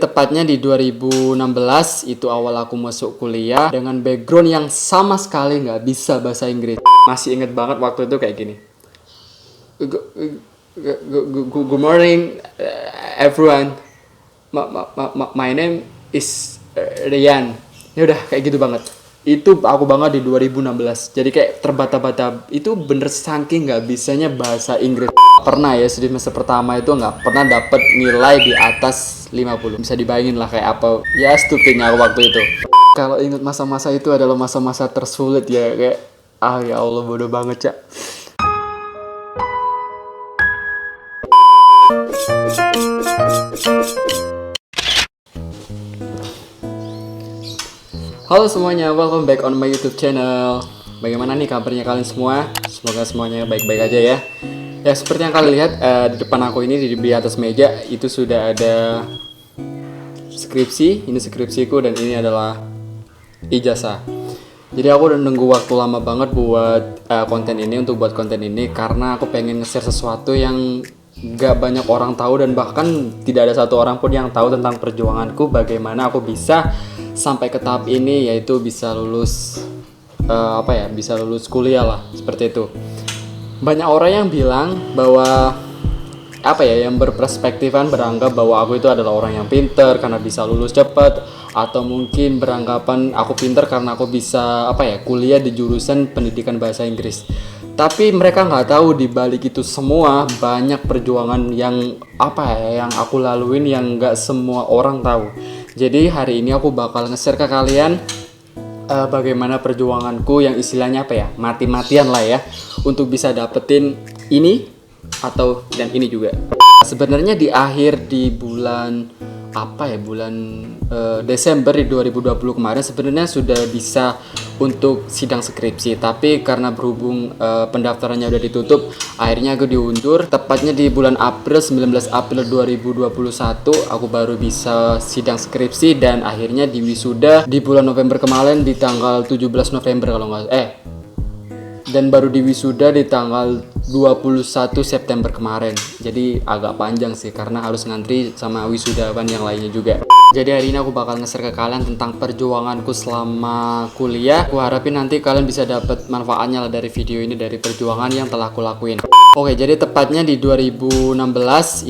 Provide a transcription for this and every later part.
tepatnya di 2016 itu awal aku masuk kuliah dengan background yang sama sekali nggak bisa bahasa Inggris. Masih inget banget waktu itu kayak gini. Good morning everyone. My name is Rian. Ya udah kayak gitu banget. Itu aku banget di 2016. Jadi kayak terbata-bata. Itu bener saking nggak bisanya bahasa Inggris. Pernah ya di semester pertama itu nggak pernah dapet nilai di atas 50. Bisa dibayangin lah kayak apa ya stupidnya aku waktu itu. Kalau ingat masa-masa itu adalah masa-masa tersulit ya, kayak ya Allah bodoh banget, Cak. Halo semuanya, welcome back on my YouTube channel. Bagaimana nih kabarnya kalian semua? Semoga semuanya baik-baik aja ya. Ya seperti yang kalian lihat di depan aku ini di atas meja itu sudah ada skripsi. Ini skripsiku dan ini adalah ijazah. Jadi aku udah nunggu waktu lama banget buat konten ini, untuk buat konten ini karena aku pengen nge-share sesuatu yang gak banyak orang tahu dan bahkan tidak ada satu orang pun yang tahu tentang perjuanganku, bagaimana aku bisa sampai ke tahap ini, yaitu bisa lulus bisa lulus kuliah lah, seperti itu. Banyak orang yang bilang bahwa yang berperspektifan beranggap bahwa aku itu adalah orang yang pinter karena bisa lulus cepat, atau mungkin beranggapan aku pinter karena aku bisa kuliah di jurusan pendidikan bahasa Inggris. Tapi mereka nggak tahu di balik itu semua banyak perjuangan yang yang aku laluin yang nggak semua orang tahu. Jadi hari ini aku bakal nge-share ke kalian bagaimana perjuanganku yang istilahnya mati-matian lah ya, untuk bisa dapetin ini dan ini juga. Sebenarnya di bulan Desember di 2020 kemarin sebenarnya sudah bisa untuk sidang skripsi, tapi karena berhubung pendaftarannya udah ditutup, akhirnya aku diundur. Tepatnya di bulan 19 April 2021 aku baru bisa sidang skripsi dan akhirnya diwisuda di bulan November kemarin di tanggal 17 November kalau nggak dan baru diwisuda di tanggal 21 September kemarin. Jadi agak panjang sih karena harus ngantri sama wisudawan yang lainnya juga. Jadi hari ini aku bakal nge-share ke kalian tentang perjuanganku selama kuliah. Aku harapin nanti kalian bisa dapat manfaatnya lah dari video ini, dari perjuangan yang telah aku lakuin. Oke, jadi tepatnya di 2016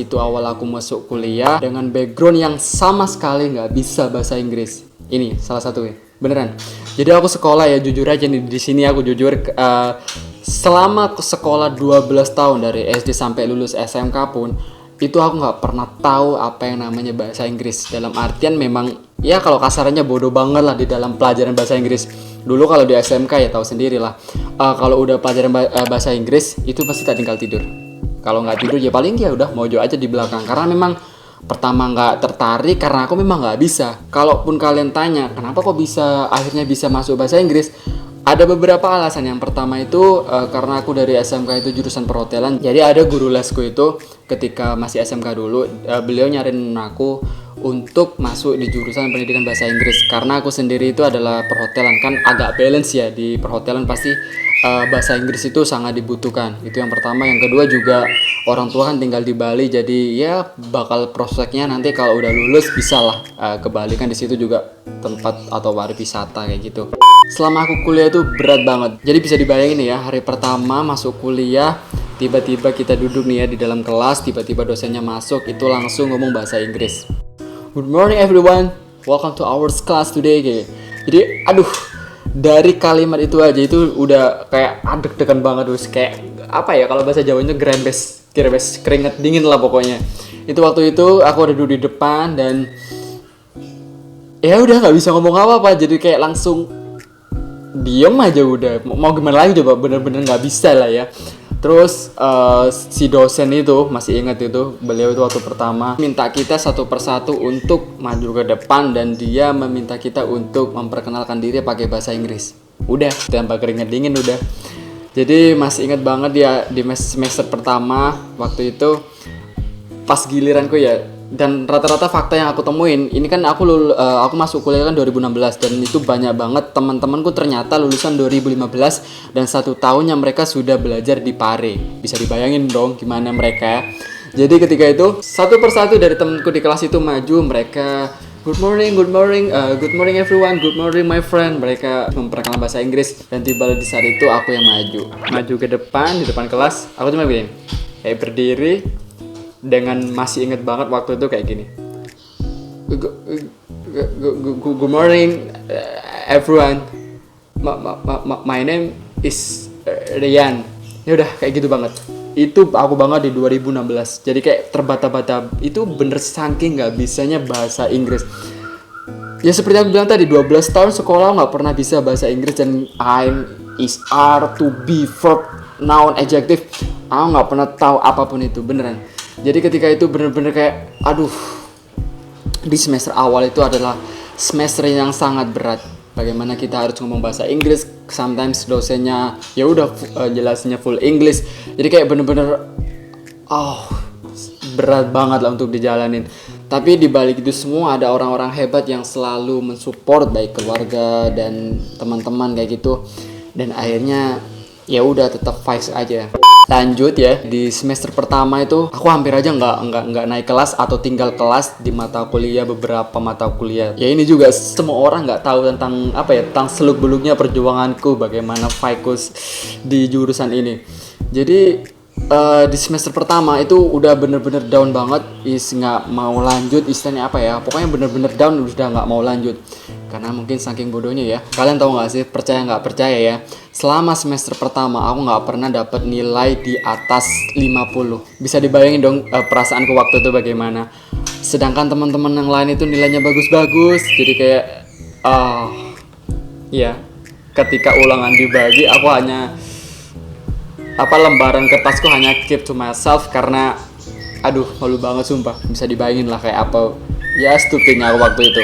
itu awal aku masuk kuliah dengan background yang sama sekali nggak bisa bahasa Inggris. Ini salah satunya, beneran. Jadi aku sekolah ya, jujur aja nih di sini aku jujur selama sekolah 12 tahun dari SD sampai lulus SMK pun itu aku nggak pernah tahu apa yang namanya bahasa Inggris. Dalam artian memang ya kalau kasarnya bodoh banget lah di dalam pelajaran bahasa Inggris. Dulu kalau di SMK ya tahu sendiri lah. Kalau udah pelajaran bahasa Inggris itu pasti tak tinggal tidur. Kalau nggak tidur ya paling ya udah mojo aja di belakang. Karena memang pertama nggak tertarik karena aku memang nggak bisa. Kalaupun kalian tanya kenapa kok bisa akhirnya bisa masuk bahasa Inggris, ada beberapa alasan. Yang pertama itu karena aku dari SMK itu jurusan perhotelan. Jadi ada guru lesku itu ketika masih SMK dulu, beliau nyariin aku untuk masuk di jurusan pendidikan bahasa Inggris. Karena aku sendiri itu adalah perhotelan, kan agak balance ya, di perhotelan pasti bahasa Inggris itu sangat dibutuhkan. Itu yang pertama. Yang kedua juga orang tua kan tinggal di Bali, jadi ya bakal prospeknya nanti kalau udah lulus bisa lah ke Bali, kan di situ juga tempat atau pariwisata kayak gitu. Selama aku kuliah itu berat banget. Jadi bisa dibayangin ya, hari pertama masuk kuliah tiba-tiba kita duduk nih ya di dalam kelas, tiba-tiba dosennya masuk itu langsung ngomong bahasa Inggris. Good morning everyone, welcome to our class today kayak. Jadi dari kalimat itu aja itu udah kayak deg-degan banget, terus kayak kalau bahasa Jawanya gerembes keringet dingin lah pokoknya. Itu waktu itu aku udah duduk di depan dan ya udah nggak bisa ngomong apa-apa, jadi kayak langsung diem aja udah. Mau gimana lagi coba, bener-bener nggak bisa lah ya. Terus si dosen itu masih ingat itu, beliau itu waktu pertama minta kita satu persatu untuk maju ke depan dan dia meminta kita untuk memperkenalkan diri pakai bahasa Inggris. Udah tambah keringet dingin udah. Jadi masih ingat banget dia di semester pertama waktu itu pas giliranku ya. Dan rata-rata fakta yang aku temuin, ini kan aku masuk kuliah kan 2016 dan itu banyak banget teman-temanku ternyata lulusan 2015 dan 1 tahunnya mereka sudah belajar di Pare. Bisa dibayangin dong gimana mereka. Jadi ketika itu satu persatu dari temanku di kelas itu maju, mereka good morning everyone, good morning my friend. Mereka memperkenalkan bahasa Inggris dan tiba di saat itu aku yang maju ke depan, di depan kelas. Aku cuma begini, kayak berdiri dengan masih inget banget waktu itu kayak gini. Good morning everyone. My name is Rian. Ya udah kayak gitu banget. Itu aku banget di 2016. Jadi kayak terbata-bata. Itu bener saking nggak bisanya bahasa Inggris. Ya seperti aku bilang tadi, 12 tahun sekolah nggak pernah bisa bahasa Inggris, dan I'm, is, are, to be, verb, noun, adjective. Aku nggak pernah tahu apapun itu, beneran. Jadi ketika itu bener-bener kayak, aduh, di semester awal itu adalah semester yang sangat berat. Bagaimana kita harus ngomong bahasa Inggris, sometimes dosennya ya udah jelasnya full English. Jadi kayak bener-bener berat banget lah untuk dijalanin. Tapi di balik itu semua ada orang-orang hebat yang selalu mensupport, baik keluarga dan teman-teman kayak gitu. Dan akhirnya ya udah tetap fight aja. Lanjut ya, di semester pertama itu aku hampir aja nggak naik kelas atau tinggal kelas di mata kuliah, beberapa mata kuliah. Ya ini juga semua orang nggak tahu tentang tentang seluk beluknya perjuanganku, bagaimana fightus di jurusan ini. Jadi di semester pertama itu udah bener-bener down banget, nggak mau lanjut, istilahnya pokoknya bener-bener down, udah nggak mau lanjut. Karena mungkin saking bodohnya ya. Kalian tahu nggak sih, percaya nggak percaya ya, selama semester pertama aku nggak pernah dapat nilai di atas 50. Bisa dibayangin dong perasaanku waktu itu bagaimana. Sedangkan teman-teman yang lain itu nilainya bagus-bagus. Jadi kayak ya, ketika ulangan dibagi aku hanya lembaran kertasku hanya keep to myself, karena aduh malu banget sumpah. Bisa dibayangin lah kayak apa ya stupidnya aku waktu itu.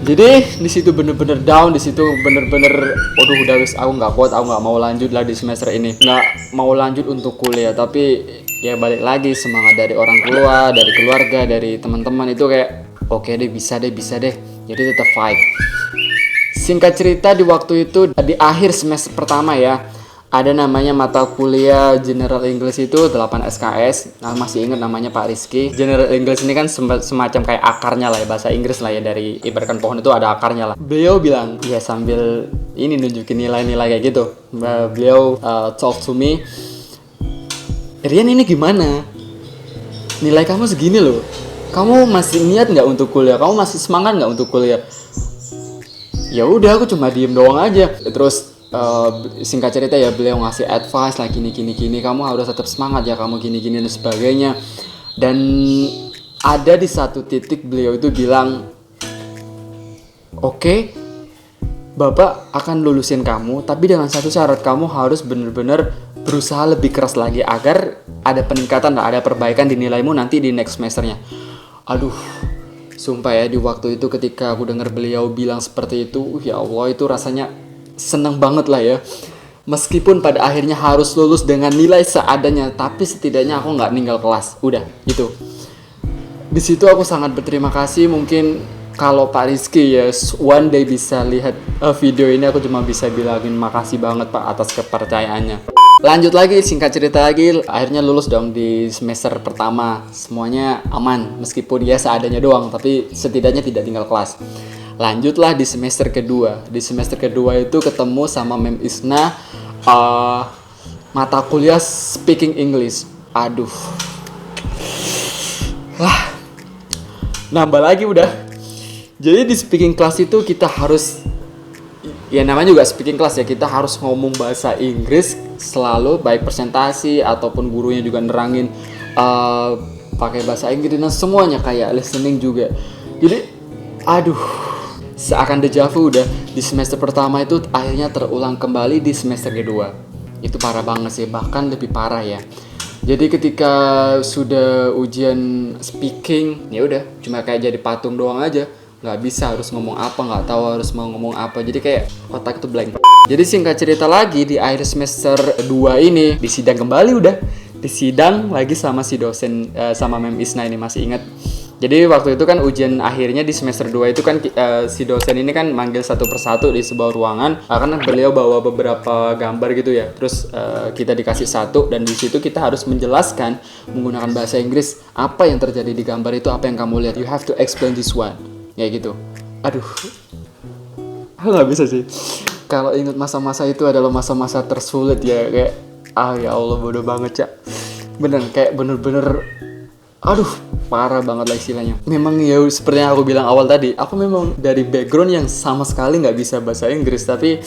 Jadi di situ bener-bener down, di situ bener-bener udah wis, aku nggak kuat, aku nggak mau lanjut lah di semester ini, nggak mau lanjut untuk kuliah. Tapi ya balik lagi semangat dari orang tua, dari keluarga, dari teman-teman itu kayak oke deh, bisa deh. Jadi tetap fight. Singkat cerita, di waktu itu di akhir semester pertama ya, ada namanya mata kuliah General English itu 8 SKS. Nah, masih ingat namanya Pak Rizky. General English ini kan semacam kayak akarnya lah ya, bahasa Inggris lah ya, dari ibaratkan pohon itu ada akarnya lah. Beliau bilang, ya sambil ini nunjukin nilai-nilai kayak gitu. Beliau talk to me, Rian ini gimana? Nilai kamu segini loh. Kamu masih niat nggak untuk kuliah? Kamu masih semangat nggak untuk kuliah? Ya udah, aku cuma diem doang aja. Terus singkat cerita ya, beliau ngasih advice lah, gini, kamu harus tetap semangat ya, kamu gini dan sebagainya. Dan ada di satu titik beliau itu bilang, oke, Bapak akan lulusin kamu, tapi dengan satu syarat, kamu harus benar-benar berusaha lebih keras lagi agar ada peningkatan, ada perbaikan di nilaimu nanti di next semesternya. Aduh, sumpah ya, di waktu itu ketika aku dengar beliau bilang seperti itu, ya Allah, itu rasanya seneng banget lah ya. Meskipun pada akhirnya harus lulus dengan nilai seadanya, tapi setidaknya aku nggak ninggal kelas. Udah gitu. Di situ aku sangat berterima kasih. Mungkin kalau Pak Rizky ya one day bisa lihat video ini, aku cuma bisa bilangin makasih banget Pak atas kepercayaannya. Lanjut lagi, singkat cerita lagi, akhirnya lulus dong di semester pertama. Semuanya aman, meskipun ya seadanya doang, tapi setidaknya tidak tinggal kelas. Lanjutlah di semester kedua. Di semester kedua itu ketemu sama Mem Isna, mata kuliah speaking English. Aduh, nambah lagi udah. Jadi di speaking class itu kita harus, ya namanya juga speaking class ya, kita harus ngomong bahasa Inggris selalu, baik presentasi ataupun gurunya juga nerangin pakai bahasa Inggris dan semuanya, kayak listening juga. Jadi aduh, seakan dejavu udah. Di semester pertama itu akhirnya terulang kembali di semester kedua. Itu parah banget sih, bahkan lebih parah ya. Jadi ketika sudah ujian speaking, ya udah cuma kayak jadi patung doang aja, nggak bisa harus ngomong apa, nggak tahu harus mau ngomong apa. Jadi kayak otak itu blank. Jadi singkat cerita lagi, di akhir semester 2 ini disidang kembali udah. Disidang lagi sama si dosen, sama Mem Isna ini, masih ingat. Jadi waktu itu kan ujian akhirnya di semester 2 itu kan si dosen ini kan manggil satu persatu di sebuah ruangan. Karena beliau bawa beberapa gambar gitu ya. Terus kita dikasih satu dan di situ kita harus menjelaskan menggunakan bahasa Inggris apa yang terjadi di gambar itu, apa yang kamu lihat. You have to explain this one. Kayak gitu. Aduh. Aku nggak bisa sih. Kalau ingat masa-masa itu adalah masa-masa tersulit ya, kayak ya Allah bodoh banget, Cak. Bener-bener aduh, parah banget lah istilahnya. Memang ya seperti yang aku bilang awal tadi, aku memang dari background yang sama sekali nggak bisa bahasa Inggris, tapi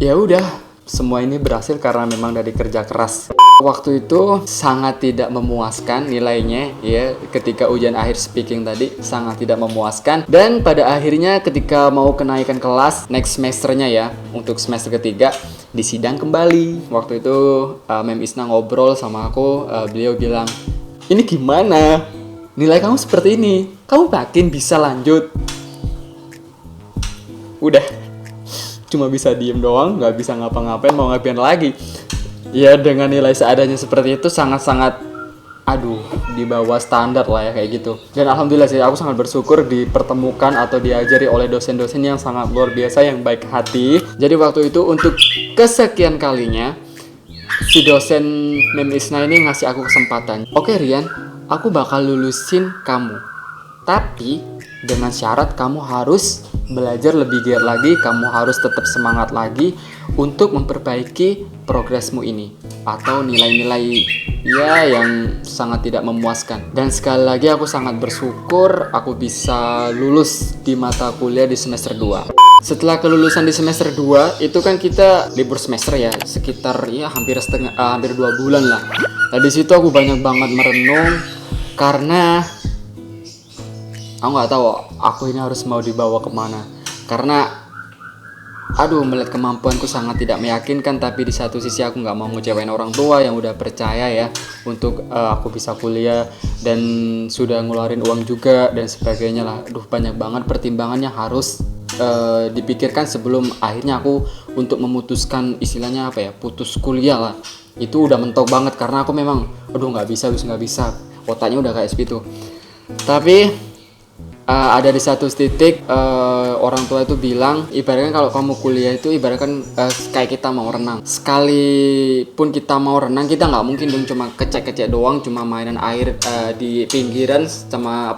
ya udah, semua ini berhasil karena memang dari kerja keras. Waktu itu sangat tidak memuaskan nilainya ya, ketika ujian akhir speaking tadi sangat tidak memuaskan. Dan pada akhirnya ketika mau kenaikan kelas next semesternya ya, untuk semester ketiga disidang kembali. Waktu itu Mem Isna ngobrol sama aku, beliau bilang, ini gimana? Nilai kamu seperti ini, kamu yakin bisa lanjut? Udah, cuma bisa diem doang, nggak bisa ngapa-ngapain, mau ngapain lagi? Ya dengan nilai seadanya seperti itu sangat-sangat di bawah standar lah ya kayak gitu. Dan alhamdulillah sih aku sangat bersyukur dipertemukan atau diajari oleh dosen-dosen yang sangat luar biasa, yang baik hati. Jadi waktu itu untuk kesekian kalinya si dosen Mem Isna ini ngasih aku kesempatan. Oke Rian, aku bakal lulusin kamu, tapi dengan syarat kamu harus belajar lebih giat lagi, kamu harus tetap semangat lagi untuk memperbaiki progresmu ini atau nilai-nilai ya yang sangat tidak memuaskan. Dan sekali lagi aku sangat bersyukur aku bisa lulus di mata kuliah di semester 2. Setelah kelulusan di semester 2 itu kan kita libur semester ya, sekitar ya hampir 2 bulan lah. Nah di situ aku banyak banget merenung karena aku nggak tahu aku ini harus mau dibawa kemana. Karena melihat kemampuanku sangat tidak meyakinkan, tapi di satu sisi aku nggak mau ngecewain orang tua yang udah percaya ya untuk aku bisa kuliah dan sudah ngeluarin uang juga dan sebagainya lah. Banyak banget pertimbangan yang harus dipikirkan sebelum akhirnya aku untuk memutuskan istilahnya putus kuliah lah. Itu udah mentok banget karena aku memang nggak bisa, otaknya udah kayak segitu. Tapi ada di satu titik orang tua itu bilang, ibaratkan kalau kamu kuliah itu ibaratkan kayak kita mau renang. Sekalipun kita mau renang, kita nggak mungkin dong cuma kecek-kecek doang, cuma mainan air di pinggiran sama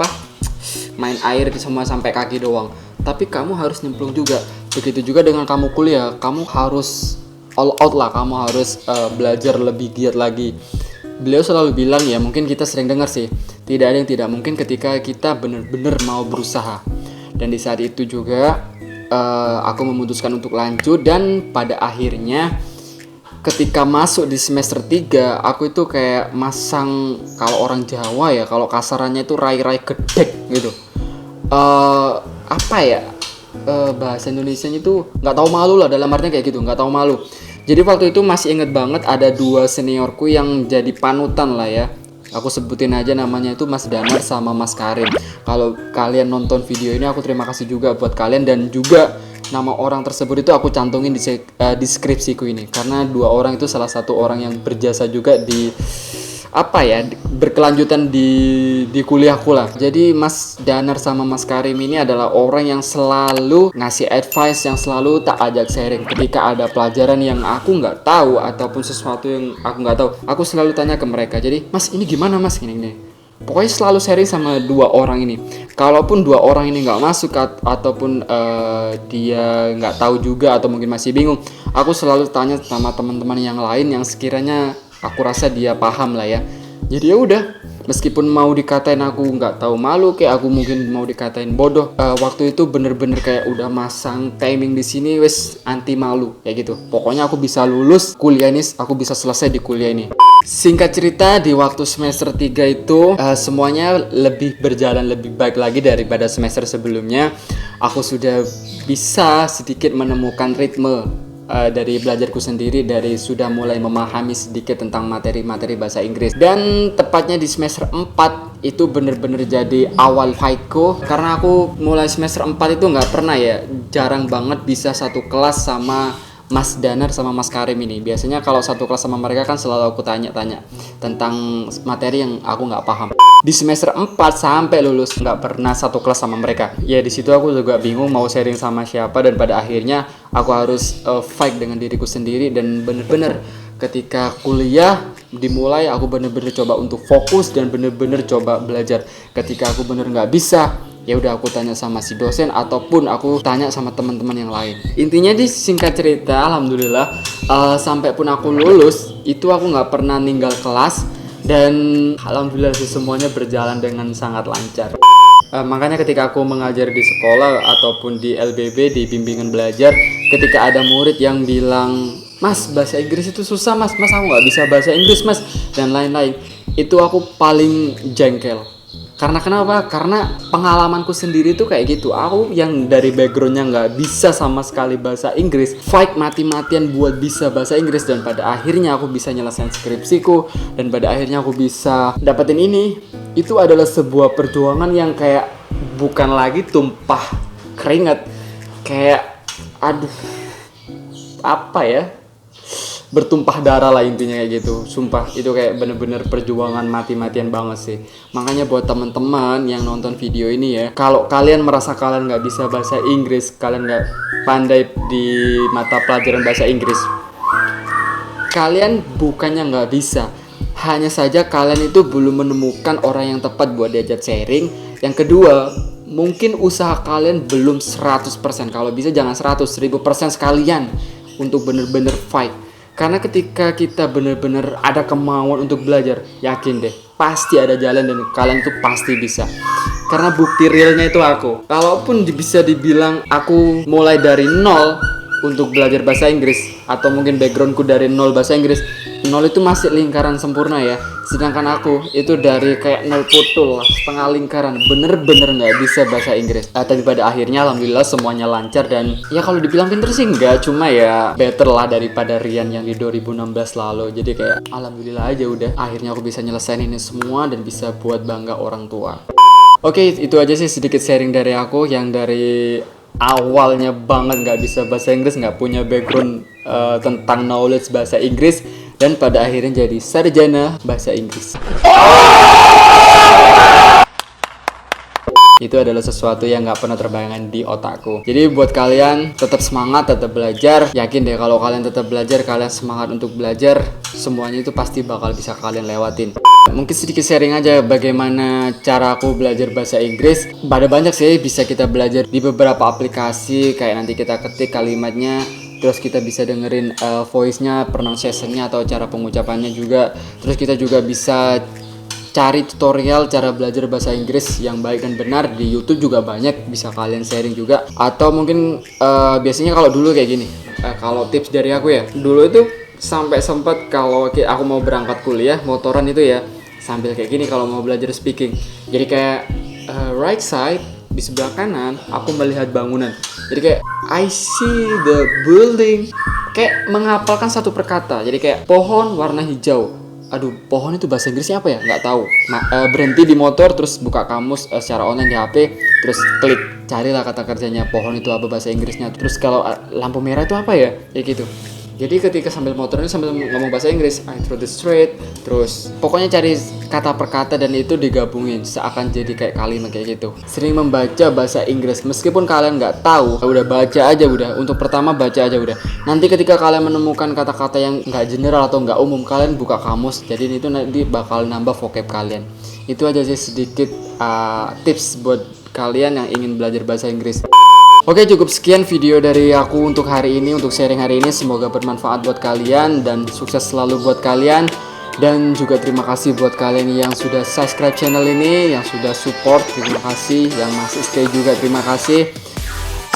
main air semua sampai kaki doang. Tapi kamu harus nyemplung juga. Begitu juga dengan kamu kuliah, kamu harus all out lah, kamu harus belajar lebih giat lagi. Beliau selalu bilang ya, mungkin kita sering dengar sih, tidak ada yang tidak mungkin ketika kita benar-benar mau berusaha. Dan di saat itu juga aku memutuskan untuk lanjut, dan pada akhirnya ketika masuk di semester 3 aku itu kayak masang, kalau orang Jawa ya, kalau kasarannya itu rai-rai gedek gitu. Bahasa Indonesianya itu nggak tahu malu lah, dalam artinya kayak gitu, nggak tahu malu. Jadi waktu itu masih inget banget ada 2 seniorku yang jadi panutan lah ya. Aku sebutin aja namanya itu Mas Danar sama Mas Karim. Kalau kalian nonton video ini aku terima kasih juga buat kalian, dan juga nama orang tersebut itu aku cantumin di deskripsiku ini. Karena 2 orang itu salah satu orang yang berjasa juga di berkelanjutan di kuliahku lah. Jadi Mas Danar sama Mas Karim ini adalah orang yang selalu ngasih advice, yang selalu tak ajak sharing ketika ada pelajaran yang aku nggak tahu ataupun sesuatu yang aku nggak tahu. Aku selalu tanya ke mereka. Jadi, Mas ini gimana Mas, gini. Pokoknya selalu sharing sama 2 orang ini. Kalaupun 2 orang ini nggak masuk ataupun dia nggak tahu juga atau mungkin masih bingung, aku selalu tanya sama teman-teman yang lain yang sekiranya aku rasa dia paham lah ya. Jadi ya udah, meskipun mau dikatain aku nggak tahu malu, kayak aku mungkin mau dikatain bodoh, waktu itu bener-bener kayak udah masang timing di sini, wes anti malu kayak gitu. Pokoknya aku bisa lulus kuliah ini, aku bisa selesai di kuliah ini. Singkat cerita, di waktu semester 3 itu semuanya lebih berjalan lebih baik lagi daripada semester sebelumnya. Aku sudah bisa sedikit menemukan ritme dari belajarku sendiri, dari sudah mulai memahami sedikit tentang materi-materi bahasa Inggris. Dan tepatnya di semester 4 itu bener-bener jadi awal fightku, karena aku mulai semester 4 itu nggak pernah ya, jarang banget bisa satu kelas sama Mas Danar sama Mas Karim ini. Biasanya kalau satu kelas sama mereka kan selalu aku tanya-tanya tentang materi yang aku nggak paham. di semester 4 sampai lulus nggak pernah satu kelas sama mereka. Ya di situ aku juga bingung mau sharing sama siapa, dan pada akhirnya aku harus fight dengan diriku sendiri. Dan bener-bener ketika kuliah dimulai, aku bener-bener coba untuk fokus dan bener-bener coba belajar. Ketika aku bener nggak bisa, ya udah aku tanya sama si dosen ataupun aku tanya sama teman-teman yang lain. Intinya di singkat cerita, alhamdulillah sampai pun aku lulus itu aku nggak pernah ninggal kelas, dan alhamdulillah sih semuanya berjalan dengan sangat lancar. Makanya ketika aku mengajar di sekolah ataupun di LBB, di bimbingan belajar, ketika ada murid yang bilang, "Mas, bahasa Inggris itu susah mas, aku nggak bisa bahasa Inggris mas," dan lain-lain, itu aku paling jengkel. Karena kenapa? Karena pengalamanku sendiri tuh kayak gitu. Aku yang dari backgroundnya nggak bisa sama sekali bahasa Inggris, fight mati-matian buat bisa bahasa Inggris, dan pada akhirnya aku bisa nyelesain skripsiku, dan pada akhirnya aku bisa dapetin ini. Itu adalah sebuah perjuangan yang kayak bukan lagi tumpah keringat, kayak aduh apa ya, bertumpah darah lah intinya kayak gitu. Sumpah itu kayak bener-bener perjuangan mati-matian banget sih. Makanya buat teman-teman yang nonton video ini ya, kalau kalian merasa kalian nggak bisa bahasa Inggris, kalian nggak pandai di mata pelajaran bahasa Inggris, kalian bukannya nggak bisa, hanya saja kalian itu belum menemukan orang yang tepat buat diajak sharing. Yang kedua, mungkin usaha kalian belum 100%. Kalau bisa jangan 100, 1000% sekalian untuk bener-bener fight. Karena ketika kita bener-bener ada kemauan untuk belajar, yakin deh, pasti ada jalan dan kalian tuh pasti bisa. Karena bukti realnya itu aku. Kalaupun bisa dibilang aku mulai dari nol untuk belajar bahasa Inggris, atau mungkin backgroundku dari nol bahasa Inggris, nol itu masih lingkaran sempurna ya. Sedangkan aku itu dari kayak nol putul, setengah lingkaran, bener-bener nggak bisa bahasa Inggris. Tapi pada akhirnya alhamdulillah semuanya lancar, dan ya kalau dibilang pinter sih enggak, cuma ya better lah daripada Rian yang di 2016 lalu. Jadi kayak alhamdulillah aja udah akhirnya aku bisa nyelesain ini semua dan bisa buat bangga orang tua. Oke, itu aja sih sedikit sharing dari aku yang dari awalnya banget nggak bisa bahasa Inggris, nggak punya background tentang knowledge bahasa Inggris, dan pada akhirnya jadi sarjana bahasa Inggris. Itu adalah sesuatu yang nggak pernah terbayangkan di otakku. Jadi buat kalian tetap semangat, tetap belajar. Yakin deh kalau kalian tetap belajar, kalian semangat untuk belajar, semuanya itu pasti bakal bisa kalian lewatin. Mungkin sedikit sharing aja bagaimana cara aku belajar bahasa Inggris. Ada banyak sih, bisa kita belajar di beberapa aplikasi, kayak nanti kita ketik kalimatnya, terus kita bisa dengerin voice-nya, pronunciation-nya atau cara pengucapannya juga. Terus kita juga bisa cari tutorial cara belajar bahasa Inggris yang baik dan benar di YouTube juga banyak, bisa kalian sharing juga. Atau mungkin biasanya kalau dulu kayak gini, kalau tips dari aku ya, dulu itu sampai sempat kalau aku mau berangkat kuliah motoran itu ya, sambil kayak gini kalau mau belajar speaking. Jadi kayak right side di sebelah kanan aku melihat bangunan. Jadi kayak I see the building, kayak menghafalkan satu perkata. Jadi kayak pohon warna hijau. Aduh, pohon itu bahasa Inggrisnya apa ya? Nggak tahu. Berhenti di motor, terus buka kamus secara online di HP, terus klik, carilah kata kerjanya pohon itu apa bahasa Inggrisnya. Terus kalau lampu merah itu apa ya? Kayak gitu. Jadi ketika sambil motornya sambil ngomong bahasa Inggris, I throw the straight, terus pokoknya cari kata per kata dan itu digabungin seakan jadi kayak kalimat kayak gitu. Sering membaca bahasa Inggris, meskipun kalian nggak tahu, udah baca aja udah. Untuk pertama baca aja udah. Nanti ketika kalian menemukan kata-kata yang nggak general atau nggak umum, kalian buka kamus. Jadi itu nanti bakal nambah vocab kalian. Itu aja sih sedikit tips buat kalian yang ingin belajar bahasa Inggris. Oke, cukup sekian video dari aku untuk hari ini, untuk sharing hari ini. Semoga bermanfaat buat kalian dan sukses selalu buat kalian. Dan juga terima kasih buat kalian yang sudah subscribe channel ini, yang sudah support, terima kasih. Yang masih stay juga terima kasih.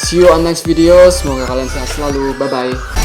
See you on next video, semoga kalian sehat selalu, bye bye.